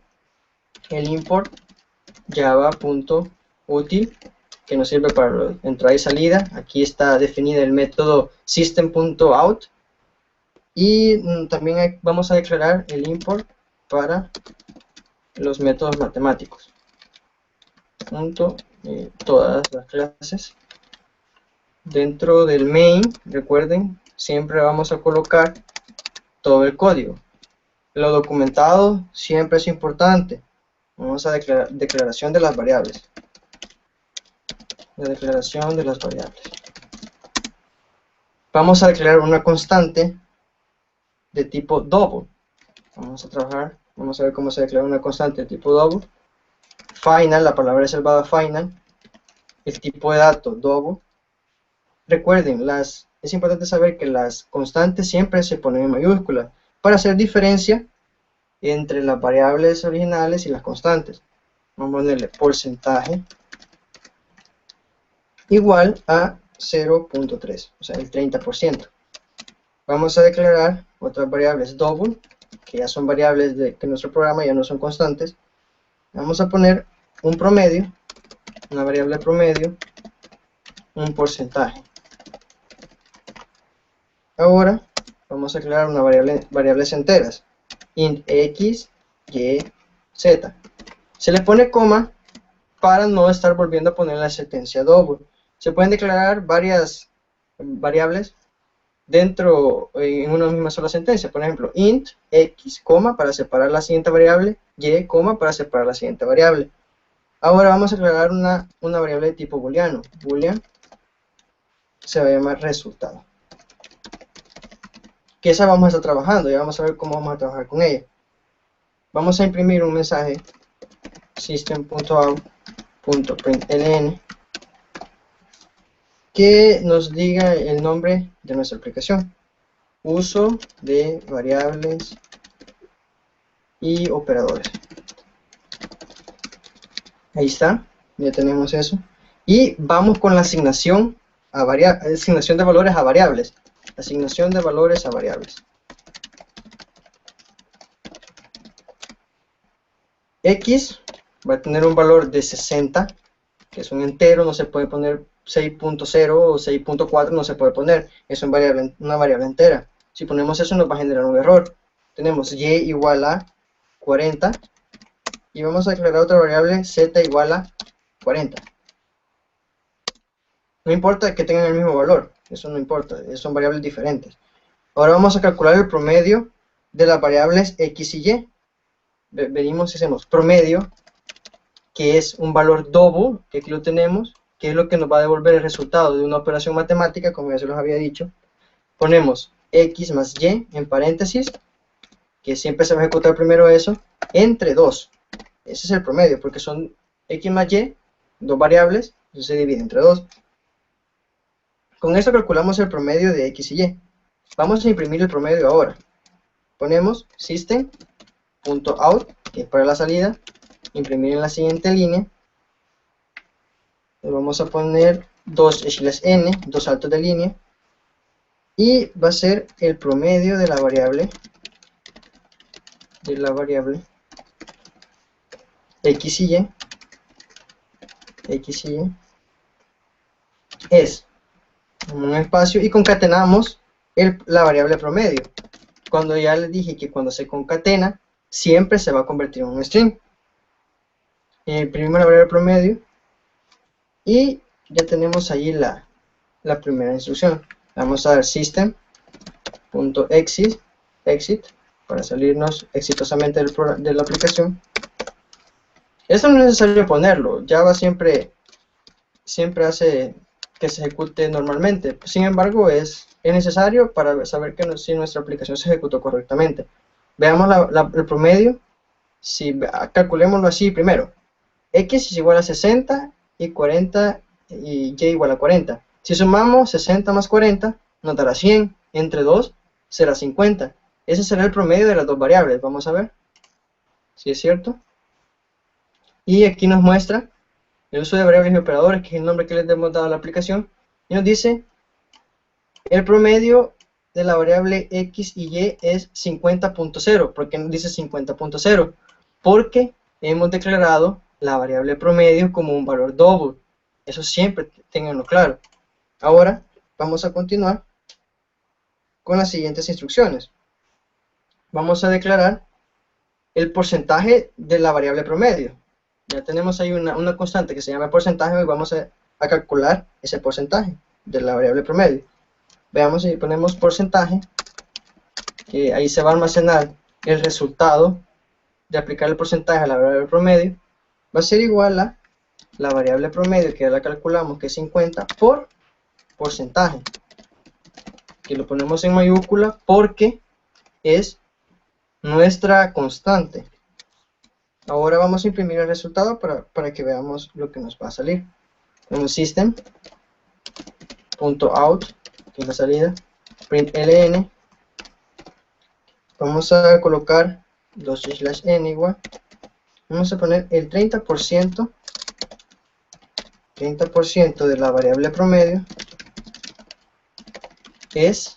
el import java.util, que nos sirve para entrada y salida. Aquí está definido el método system.out, y también vamos a declarar el import para los métodos matemáticos. Todas las clases. Dentro del main, recuerden, siempre vamos a colocar todo el código. Lo documentado siempre es importante. Vamos a declarar declaración de las variables. La declaración de las variables. Vamos a declarar una constante de tipo double. Vamos a ver cómo se declara una constante de tipo double. Final, la palabra reservada final. El tipo de dato double. Recuerden, es importante saber que las constantes siempre se ponen en mayúsculas para hacer diferencia entre las variables originales y las constantes. Vamos a ponerle porcentaje igual a 0.3, o sea, el 30%. Vamos a declarar otras variables double, que ya son variables que nuestro programa ya no son constantes. Vamos a poner un promedio, una variable promedio, un porcentaje. Ahora vamos a declarar una variables enteras, int x, y, z. Se le pone coma para no estar volviendo a poner la sentencia double. Se pueden declarar varias variables dentro en una misma sola sentencia. Por ejemplo, int x, coma, para separar la siguiente variable, y, coma, para separar la siguiente variable. Ahora vamos a declarar una variable de tipo booleano. Boolean se va a llamar resultado, que esa vamos a estar trabajando. Ya vamos a ver cómo vamos a trabajar con ella. Vamos a imprimir un mensaje system.out.println que nos diga el nombre de nuestra aplicación. Uso de variables y operadores. Ahí está, ya tenemos eso. Y vamos con la asignación de valores a variables. Asignación de valores a variables. X va a tener un valor de 60, que es un entero, no se puede poner 6.0 o 6.4, no se puede poner, es una variable entera. Si ponemos eso nos va a generar un error. Tenemos y igual a 40, y vamos a declarar otra variable z igual a 40. No importa que tengan el mismo valor, eso no importa, son variables diferentes. Ahora vamos a calcular el promedio de las variables x y y. Venimos y hacemos promedio, que es un valor double, que aquí lo tenemos, que es lo que nos va a devolver el resultado de una operación matemática, como ya se los había dicho. Ponemos x más y en paréntesis, que siempre se va a ejecutar primero eso, entre 2. Ese es el promedio, porque son x más y, dos variables, entonces se divide entre 2. Con esto calculamos el promedio de x y y. Vamos a imprimir el promedio ahora. Ponemos system.out, que es para la salida, imprimir en la siguiente línea. Le vamos a poner 2/n, dos saltos de línea, y va a ser el promedio de la variable x y y. Es un espacio y concatenamos la variable promedio. Cuando ya les dije que cuando se concatena siempre se va a convertir en un string. Imprimimos la variable promedio y ya tenemos ahí la primera instrucción. Vamos a dar system.exit para salirnos exitosamente de la aplicación. Esto no es necesario ponerlo, Java siempre hace que se ejecute normalmente. Sin embargo, es necesario para saber si nuestra aplicación se ejecutó correctamente. Veamos el promedio. Calculémoslo así primero. X es igual a 60 y 40 y Y igual a 40. Si sumamos 60 más 40 nos dará 100. Entre 2 será 50. Ese será el promedio de las dos variables. Vamos a ver si es cierto. Y aquí nos muestra el uso de variables y operadores, que es el nombre que les hemos dado a la aplicación, y nos dice el promedio de la variable X y Y es 50.0. ¿Por qué nos dice 50.0? Porque hemos declarado la variable promedio como un valor double. Eso siempre tenganlo claro. Ahora vamos a continuar con las siguientes instrucciones. Vamos a declarar el porcentaje de la variable promedio. Ya tenemos ahí una constante que se llama porcentaje y vamos a calcular ese porcentaje de la variable promedio. Veamos si ponemos porcentaje, que ahí se va a almacenar el resultado de aplicar el porcentaje a la variable promedio. Va a ser igual a la variable promedio, que ya la calculamos, que es 50, por porcentaje, que lo ponemos en mayúscula porque es nuestra constante. Ahora vamos a imprimir el resultado para que veamos lo que nos va a salir. Tenemos system.out, que es la salida, println. Vamos a colocar 2/n igual. Vamos a poner el 30% de la variable promedio es,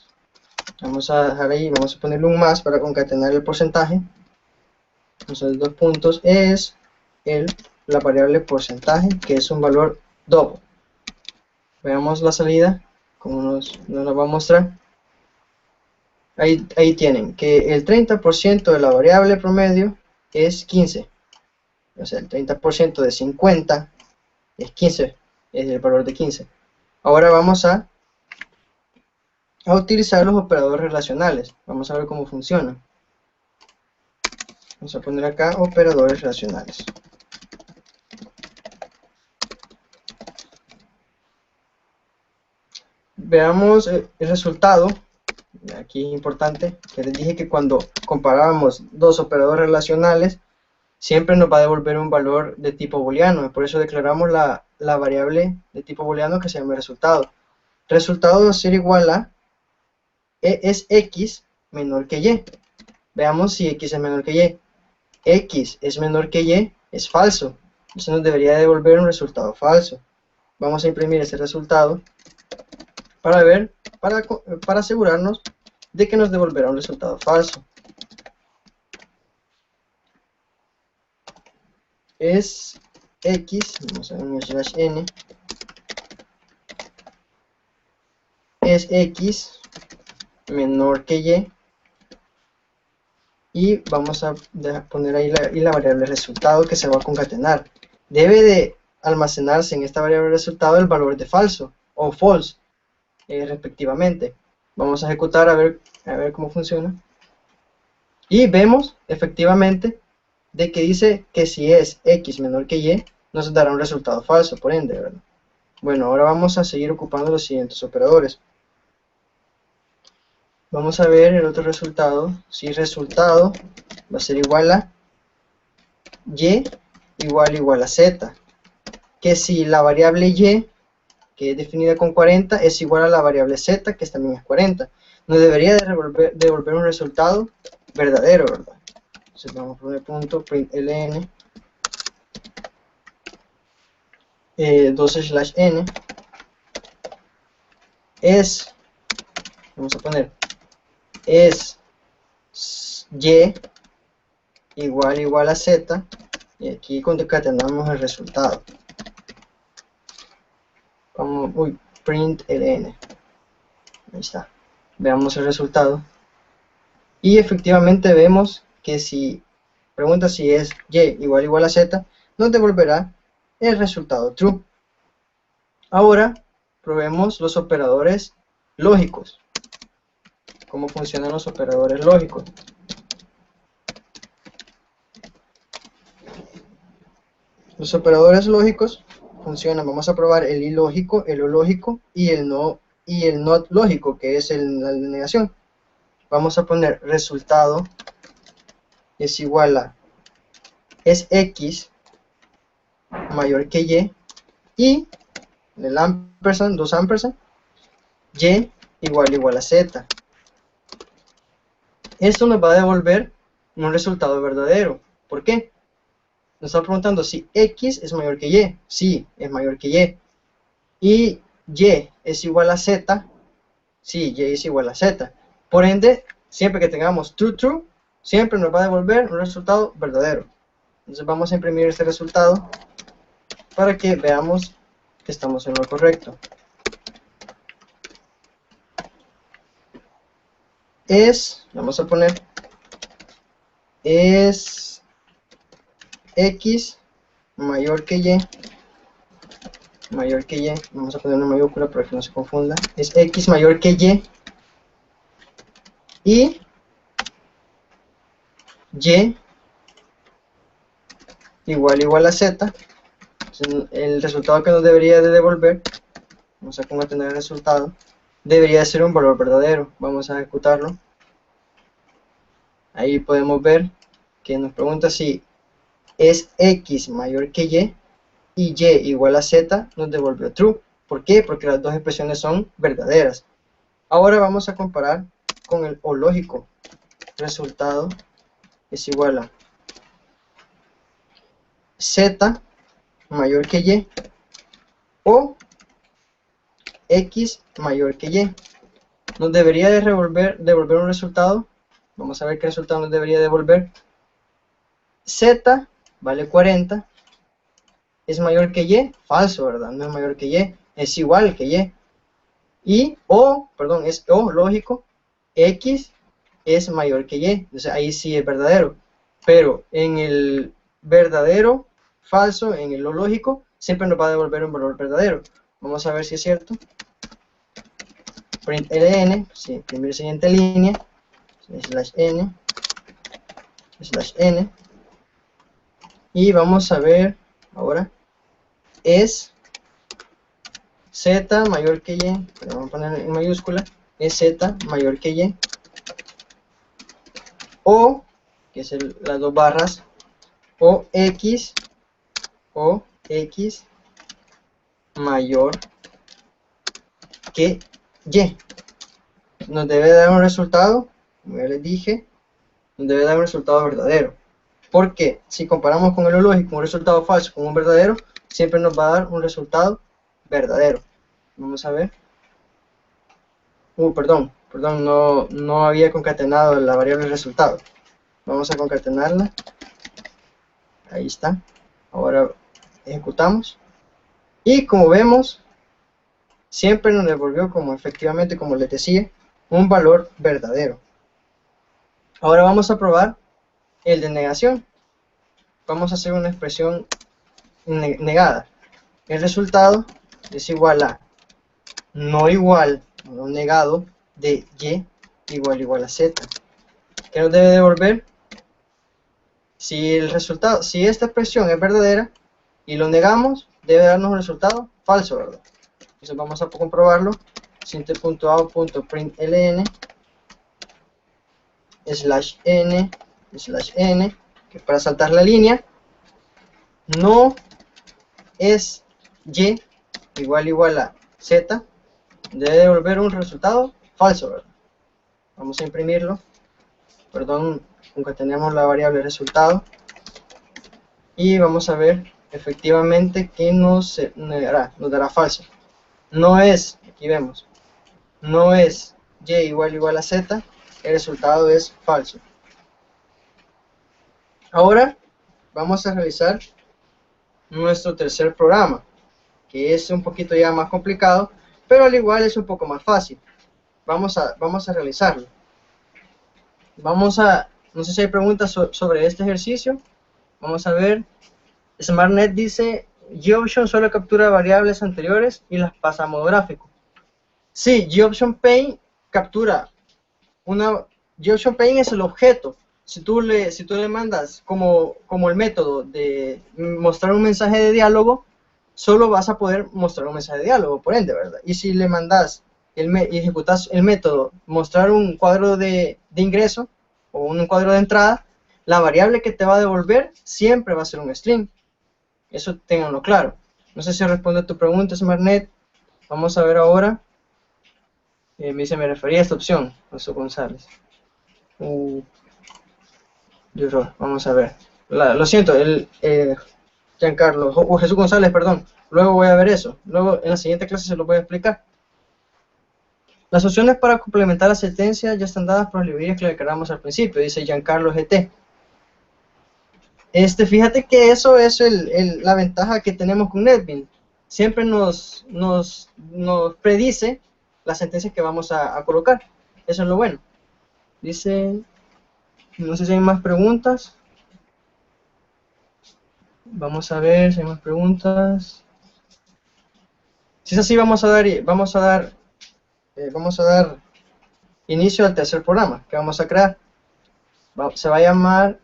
vamos a dejar ahí, vamos a ponerle un más para concatenar el porcentaje. Entonces, dos puntos, es la variable porcentaje, que es un valor double. Veamos la salida, como nos la va a mostrar. Ahí tienen que el 30% de la variable promedio es 15. O sea, el 30% de 50 es 15, es el valor de 15. Ahora vamos a utilizar los operadores relacionales. Vamos a ver cómo funciona. Vamos a poner acá operadores relacionales. Veamos el resultado. Aquí es importante que les dije que cuando comparábamos dos operadores relacionales siempre nos va a devolver un valor de tipo booleano. Por eso declaramos la variable de tipo booleano que se llama resultado. Resultado va a ser igual a es X menor que Y. Veamos si X es menor que Y. X es menor que Y es falso. Eso nos debería devolver un resultado falso. Vamos a imprimir ese resultado para asegurarnos de que nos devolverá un resultado falso. Es X, vamos a ver un /n, es X menor que Y vamos a poner ahí la variable resultado que se va a concatenar. Debe de almacenarse en esta variable resultado el valor de falso o false, respectivamente. Vamos a ejecutar a ver cómo funciona. Y vemos efectivamente de que dice que si es X menor que Y, nos dará un resultado falso, por ende, ¿verdad? Bueno, ahora vamos a seguir ocupando los siguientes operadores. Vamos a ver el otro resultado. Si resultado va a ser igual a Y igual a Z. Que si la variable Y, que es definida con 40, es igual a la variable Z, que también es 40. Nos debería devolver un resultado verdadero, ¿verdad? Entonces vamos a poner punto println 2/n es, vamos a poner, es Y igual a Z, y aquí concatenamos el resultado. Vamos, println, ahí está, veamos el resultado, y efectivamente vemos que si pregunta si es Y igual a Z, nos devolverá el resultado true. Ahora probemos los operadores lógicos. ¿Cómo funcionan los operadores lógicos? Los operadores lógicos funcionan. Vamos a probar el ilógico, el ológico y el not lógico, que es la negación. Vamos a poner resultado es igual a es X mayor que y el ampersand, 2 ampersand, Y igual a Z. Esto nos va a devolver un resultado verdadero. ¿Por qué? Nos está preguntando si X es mayor que Y. Sí, es mayor que Y. Y Y es igual a Z. Sí, Y es igual a Z. Por ende, siempre que tengamos true, siempre nos va a devolver un resultado verdadero. Entonces vamos a imprimir este resultado para que veamos que estamos en lo correcto. Vamos a poner, es X mayor que Y, vamos a poner una mayúscula para que no se confunda, es X mayor que y igual a Z. El resultado que nos debería de devolver, vamos a concatenar el resultado, debería ser un valor verdadero. Vamos a ejecutarlo. Ahí podemos ver que nos pregunta si es X mayor que Y igual a Z, nos devolvió true. ¿Por qué? Porque las dos expresiones son verdaderas. Ahora vamos a comparar con el o lógico. Resultado es igual a Z mayor que Y o X mayor que Y. Nos debería de devolver un resultado. Vamos a ver qué resultado nos debería devolver. Z vale 40. ¿Es mayor que Y? Falso, ¿verdad? No es mayor que Y. Es igual que Y. Es O lógico. X es mayor que Y. Entonces ahí sí es verdadero. Pero en el verdadero, falso, en el lógico, siempre nos va a devolver un valor verdadero. Vamos a ver si es cierto. Print ln, sí, primera siguiente línea, /n, y vamos a ver ahora, es Z mayor que Y, pero vamos a poner en mayúscula, es Z mayor que Y, o, que es las dos barras, o X mayor que Y. Nos debe dar un resultado, como ya les dije, nos debe dar un resultado verdadero. Porque si comparamos con el lógico un resultado falso con un verdadero, siempre nos va a dar un resultado verdadero. Vamos a ver. Perdón, no había concatenado la variable resultado. Vamos a concatenarla. Ahí está. Ahora ejecutamos. Y como vemos, siempre nos devolvió, como efectivamente, como les decía, un valor verdadero. Ahora vamos a probar el de negación. Vamos a hacer una expresión negada. El resultado es igual a no igual, no negado, de Y igual a Z. ¿Qué nos debe devolver? Si si esta expresión es verdadera y lo negamos, debe darnos un resultado falso, ¿verdad? Entonces vamos a comprobarlo. Syntax.out.println /n, que para saltar la línea, no es Y igual a Z, debe devolver un resultado falso, ¿verdad? Vamos a imprimirlo. Perdón, concatenamos la variable resultado y vamos a ver efectivamente que nos dará falso. No es, aquí vemos, no es Y igual a Z, el resultado es falso. Ahora vamos a realizar nuestro tercer programa, que es un poquito ya más complicado, pero al igual es un poco más fácil. Vamos a realizarlo. No sé si hay preguntas sobre este ejercicio. Vamos a ver. SmartNet dice, GOption solo captura variables anteriores y las pasa a modo gráfico. Sí, GOption Paint captura GOption Paint es el objeto, si tú le mandas como el método de mostrar un mensaje de diálogo, solo vas a poder mostrar un mensaje de diálogo, por ende, ¿verdad? Y si le mandas y ejecutas el método mostrar un cuadro de ingreso o un cuadro de entrada, la variable que te va a devolver siempre va a ser un string. Eso ténganlo claro. No sé si responde a tu pregunta, SmartNet. Vamos a ver ahora. Me dice, me refería a esta opción, José González. Vamos a ver. Lo siento, Giancarlo, Jesús González, perdón. Luego voy a ver eso. Luego en la siguiente clase se lo voy a explicar. Las opciones para complementar la sentencia ya están dadas por las librerías que le declaramos al principio, dice Giancarlo GT. Fíjate que eso es la ventaja que tenemos con NetBeans. Siempre nos predice las sentencias que vamos a colocar. Eso es lo bueno. Dice, no sé si hay más preguntas. Vamos a ver si hay más preguntas. Si es así, vamos a dar inicio al tercer programa que vamos a crear. Se va a llamar,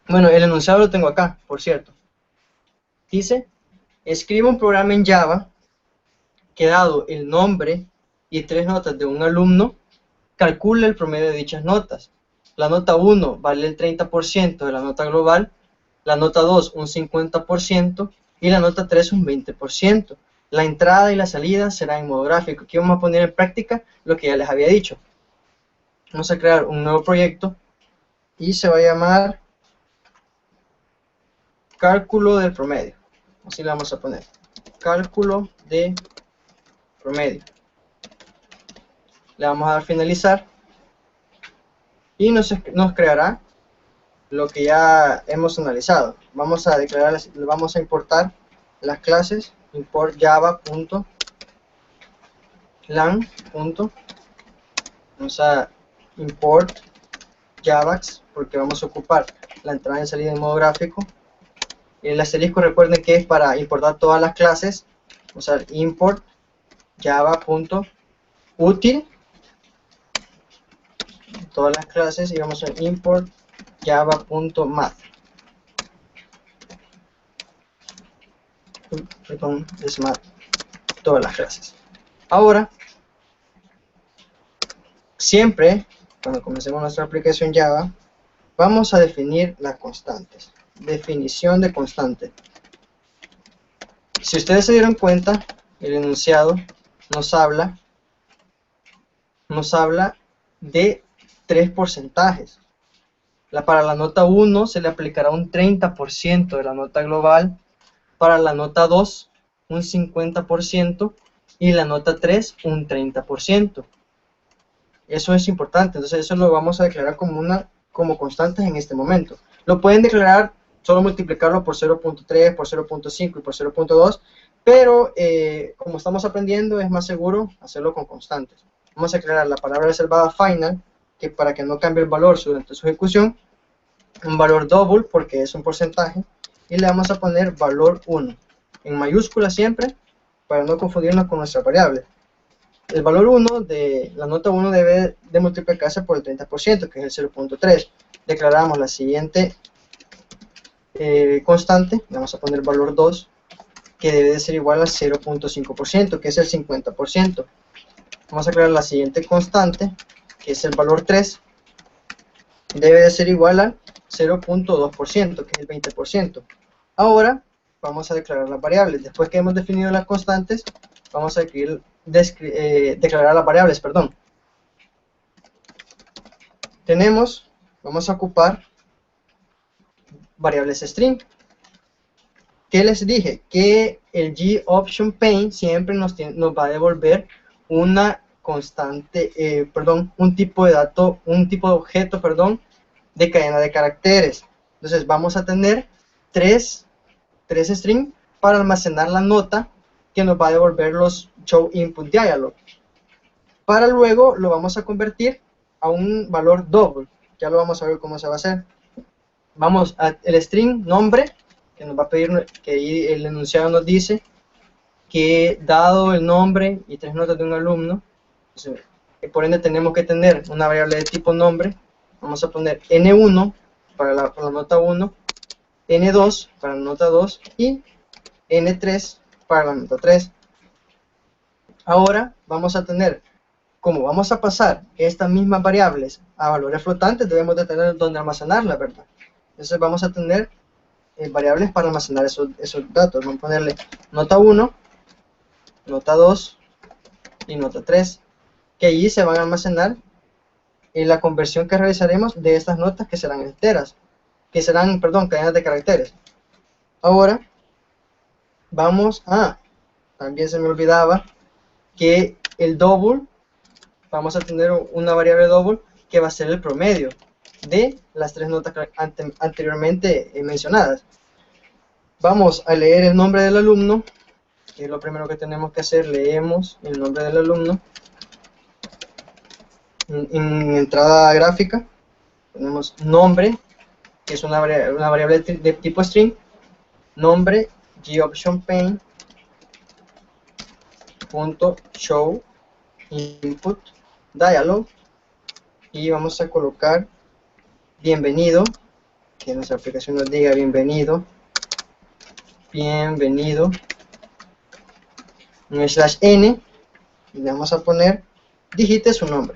bueno, el enunciado lo tengo acá, por cierto. Dice, escribe un programa en Java que, dado el nombre y 3 notas de un alumno, calcule el promedio de dichas notas. La nota 1 vale el 30% de la nota global, la nota 2 un 50% y la nota 3 un 20%. La entrada y la salida será en modo gráfico. Aquí vamos a poner en práctica lo que ya les había dicho. Vamos a crear un nuevo proyecto y se va a llamar cálculo del promedio. Así le vamos a poner. Cálculo de promedio. Le vamos a dar finalizar y nos creará lo que ya hemos analizado. Vamos a importar las clases import java.lang. Vamos a import javax porque vamos a ocupar la entrada y salida en modo gráfico. Y el asterisco, recuerden que es para importar todas las clases. Vamos a import java.util todas las clases y vamos a import java.math. Perdón, es math, todas las clases. Ahora, siempre cuando comencemos nuestra aplicación Java, vamos a definir las constantes. Definición de constante. Si ustedes se dieron cuenta, el enunciado nos habla de 3 porcentajes. Para la nota 1 se le aplicará un 30% de la nota global, para la nota 2 un 50% y la nota 3 un 30%. Eso es importante, entonces eso lo vamos a declarar como constantes en este momento. Lo pueden declarar, solo multiplicarlo por 0.3, por 0.5 y por 0.2, pero como estamos aprendiendo es más seguro hacerlo con constantes. Vamos a declarar la palabra reservada final, que para que no cambie el valor durante su ejecución, un valor double porque es un porcentaje, y le vamos a poner valor 1, en mayúscula siempre, para no confundirnos con nuestra variable. El valor 1 de la nota 1 debe de multiplicarse por el 30%, que es el 0.3. Declaramos la siguiente constante, le vamos a poner valor 2, que debe de ser igual al 0.5%, que es el 50%. Vamos a crear la siguiente constante, que es el valor 3, debe de ser igual al 0.2%, que es el 20%. Ahora vamos a declarar las variables. Después que hemos definido las constantes, vamos a declarar las variables, perdón. Vamos a ocupar variables string. ¿Qué les dije? Que el GOptionPaint siempre nos va a devolver una constante, un tipo de objeto, de cadena de caracteres. Entonces vamos a tener tres strings para almacenar la nota que nos va a devolver los showInputDialog. Para luego lo vamos a convertir a un valor double. Ya lo vamos a ver cómo se va a hacer. Vamos al string nombre, que nos va a pedir, que el enunciado nos dice que dado el nombre y 3 notas de un alumno, por ende tenemos que tener una variable de tipo nombre, vamos a poner N1 para la nota 1, N2 para la nota 2 y N3 para la nota 3. Ahora vamos a tener, como vamos a pasar estas mismas variables a valores flotantes, debemos de tener donde almacenarlas, ¿verdad? Entonces vamos a tener variables para almacenar esos datos. Vamos a ponerle nota 1, nota 2 y nota 3, que allí se van a almacenar en la conversión que realizaremos de estas notas, que serán enteras, que serán, perdón, cadenas de caracteres. Ahora vamos a, también se me olvidaba, que el double, vamos a tener una variable double que va a ser el promedio de las tres notas anteriormente mencionadas. Vamos a leer el nombre del alumno, que es lo primero que tenemos que hacer. Leemos el nombre del alumno. En entrada gráfica tenemos nombre, que es una variable de tipo string, nombre, GOptionPane, .show input dialog, y vamos a colocar bienvenido, que nuestra aplicación nos diga bienvenido, un /n, y le vamos a poner digite su nombre,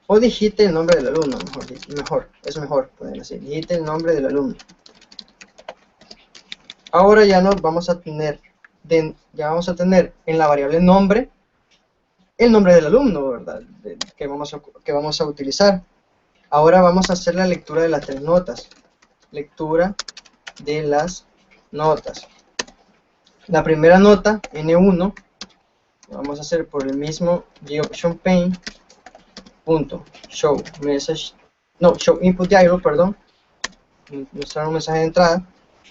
o digite el nombre del alumno, es mejor poner así, digite el nombre del alumno. Ahora ya nos vamos a tener, en la variable nombre, el nombre del alumno, ¿verdad? Que vamos a utilizar. Ahora vamos a hacer la lectura de las tres notas. Lectura de las notas. La primera nota, N1, vamos a hacer por el mismo GOptionPane, show input dialog, perdón, mostrar un mensaje de entrada,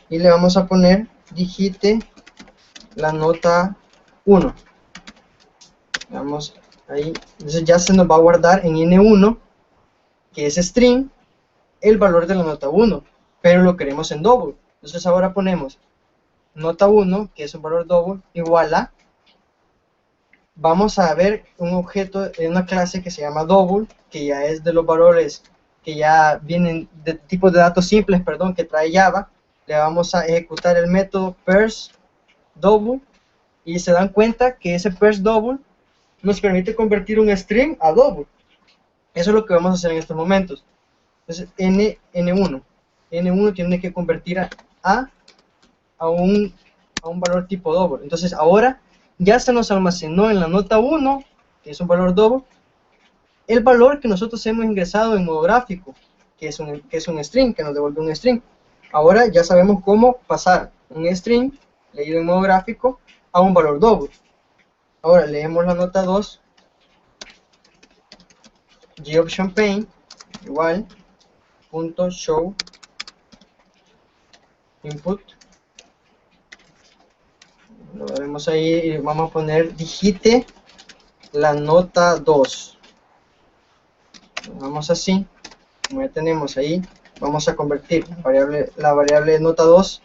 y le vamos a poner digite la nota 1. Vamos ahí, entonces ya se nos va a guardar en N1, que es string, el valor de la nota 1, pero lo queremos en double. Entonces ahora ponemos nota 1, que es un valor double, igual a, vamos a ver un objeto en una clase que se llama double, que ya es de los valores que ya vienen de tipo de datos simples, perdón, que trae Java. Le vamos a ejecutar el método parse double, y se dan cuenta que ese parse double nos permite convertir un string a double. Eso es lo que vamos a hacer en estos momentos. Entonces N1 tiene que convertir a un valor tipo double. Entonces ahora ya se nos almacenó en la nota 1, que es un valor double, el valor que nosotros hemos ingresado en modo gráfico, que es un string, que nos devuelve un string. Ahora ya sabemos cómo pasar un string leído en modo gráfico a un valor double. Ahora leemos la nota 2, GOptionPane, igual, .show input, lo vemos ahí, y vamos a poner digite la nota 2. Vamos así, como ya tenemos ahí, vamos a convertir la variable nota 2,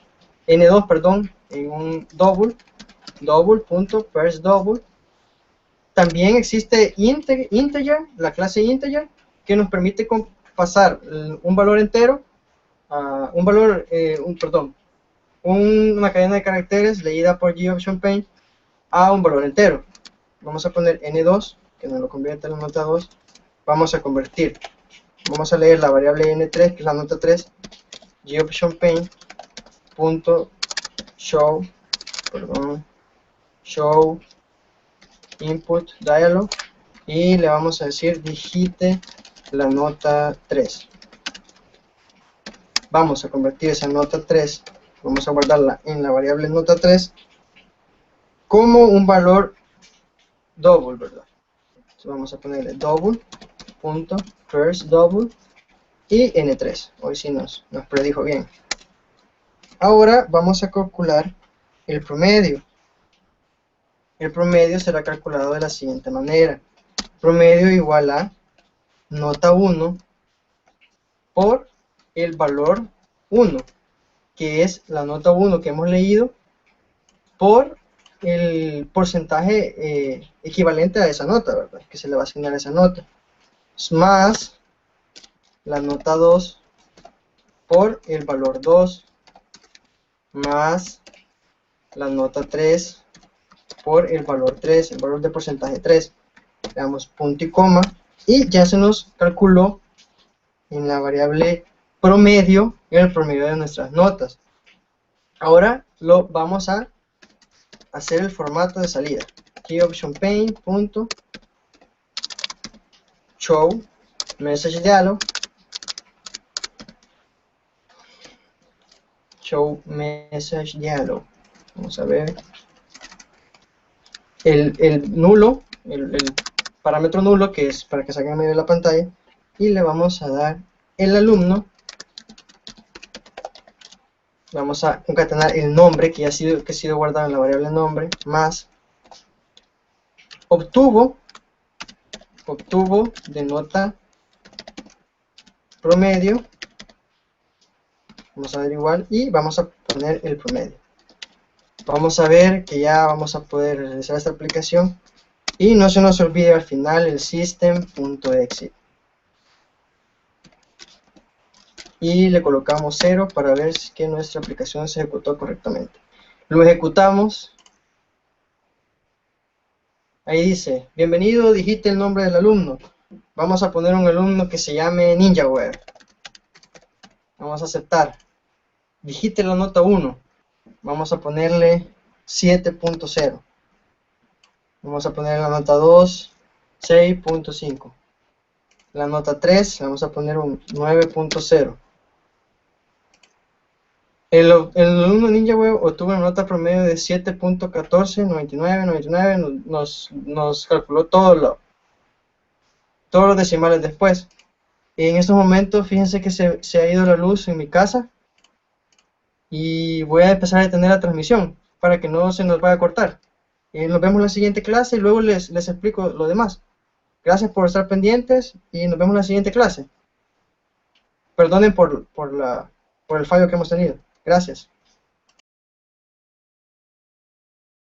N2, perdón, en un double.parse double. También existe integer, la clase integer, que nos permite pasar un valor entero a un valor, una cadena de caracteres leída por GOptionPane a un valor entero. Vamos a poner N2, que nos lo convierte en la nota 2. Vamos a leer la variable N3, que es la nota 3, GOptionPane show input dialog, y le vamos a decir digite la nota 3. Vamos a convertir esa nota 3, vamos a guardarla en la variable nota 3 como un valor double, ¿verdad? Entonces vamos a ponerle double.parse double y N3. Hoy sí nos predijo bien. Ahora vamos a calcular el promedio. El promedio será calculado de la siguiente manera. Promedio igual a nota 1 por el valor 1, que es la nota 1 que hemos leído, por el porcentaje equivalente a esa nota, ¿verdad? Que se le va a asignar a esa nota. Más la nota 2 por el valor 2 más la nota 3 por el valor 3, el valor de porcentaje 3. Le damos punto y coma y ya se nos calculó en la variable promedio, el promedio de nuestras notas. Ahora lo vamos a hacer el formato de salida. Aquí option pane punto show message dialog, show message dialog. Vamos a ver el nulo, el parámetro nulo, que es para que salga en medio de la pantalla, y le vamos a dar el alumno. Vamos a concatenar el nombre que ha sido guardado en la variable nombre, más obtuvo de nota promedio. Vamos a averiguar y vamos a poner el promedio. Vamos a ver que ya vamos a poder realizar esta aplicación. Y no se nos olvide al final el system.exit. Y le colocamos 0 para ver que nuestra aplicación se ejecutó correctamente. Lo ejecutamos. Ahí dice, bienvenido, digite el nombre del alumno. Vamos a poner un alumno que se llame NinjaWare. Vamos a aceptar. Digite la nota 1. Vamos a ponerle 7.0. Vamos a poner la nota 2, 6.5. La nota 3, vamos a poner un 9.0. El alumno NinjaWare obtuvo una nota promedio de 7.149999. Nos calculó todos los decimales después. En estos momentos, fíjense que se ha ido la luz en mi casa. Y voy a empezar a detener la transmisión para que no se nos vaya a cortar. Nos vemos en la siguiente clase y luego les explico lo demás. Gracias por estar pendientes y nos vemos en la siguiente clase. Perdonen por el fallo que hemos tenido. Gracias.